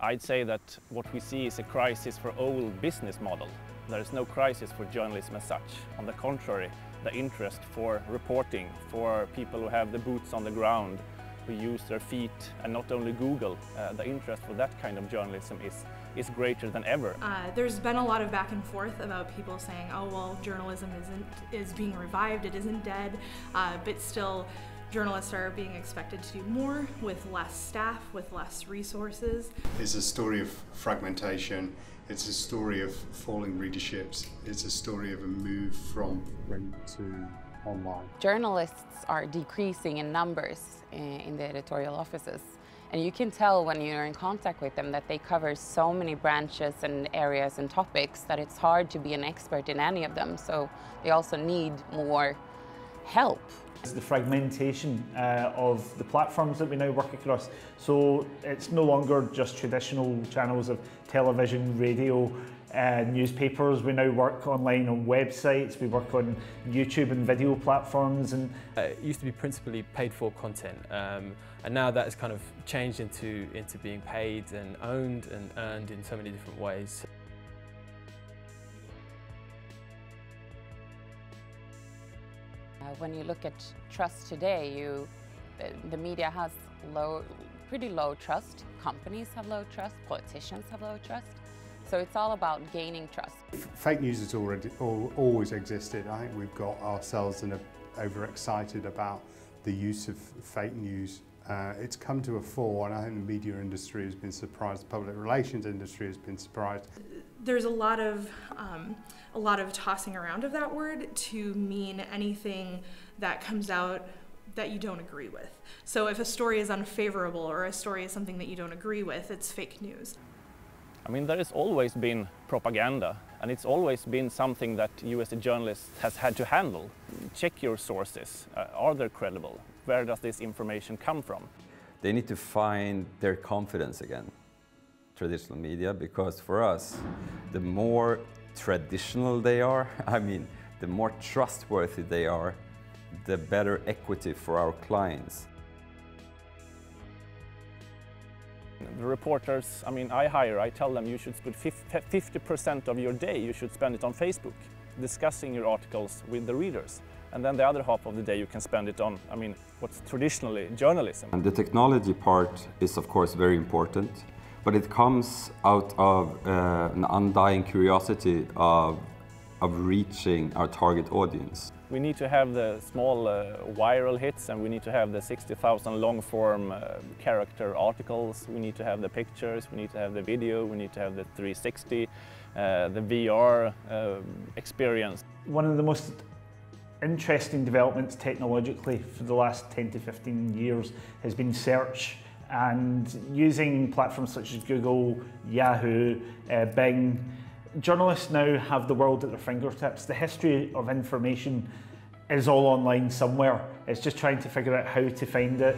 I'd say that what we see is a crisis for old business model. There is no crisis for journalism as such. On the contrary, the interest for reporting, for people who have the boots on the ground, who use their feet and not only Google, the interest for that kind of journalism is greater than ever. There's been a lot of back and forth about people saying, oh well, journalism is being revived, it isn't dead, but still journalists are being expected to do more with less staff, with less resources. It's a story of fragmentation, it's a story of falling readerships, it's a story of a move from print to online. Journalists are decreasing in numbers in the editorial offices. And you can tell when you're in contact with them that they cover so many branches and areas and topics that it's hard to be an expert in any of them. So they also need more help. It's the fragmentation of the platforms that we now work across. So it's no longer just traditional channels of television, radio, newspapers. We now work online on websites, we work on YouTube and video platforms. And it used to be principally paid for content, and now that has kind of changed into being paid and owned and earned in so many different ways. When you look at trust today, the media has pretty low trust, companies have low trust, politicians have low trust. So it's all about gaining trust. Fake news has always existed. I think we've got ourselves overexcited about the use of fake news. It's come to a fore, and I think the media industry has been surprised, the public relations industry has been surprised. There's a lot of tossing around of that word to mean anything that comes out that you don't agree with. So if a story is unfavorable or a story is something that you don't agree with, it's fake news. I mean, there has always been propaganda, and it's always been something that you as a journalist has had to handle. Check your sources. Are they credible? Where does this information come from? They need to find their confidence again, traditional media, because for us, the more traditional they are, I mean, the more trustworthy they are, the better equity for our clients. The reporters, I mean, I tell them you should put 50% of your day, you should spend it on Facebook, discussing your articles with the readers. And then the other half of the day you can spend it on, I mean, what's traditionally journalism. And the technology part is of course very important, but it comes out of an undying curiosity of reaching our target audience. We need to have the small viral hits, and we need to have the 60,000 long-form character articles. We need to have the pictures, we need to have the video, we need to have the 360, the VR experience. one of the most interesting developments technologically for the last 10 to 15 years has been search, and using platforms such as Google, Yahoo, Bing. Journalists now have the world at their fingertips. The history of information is all online somewhere. It's just trying to figure out how to find it.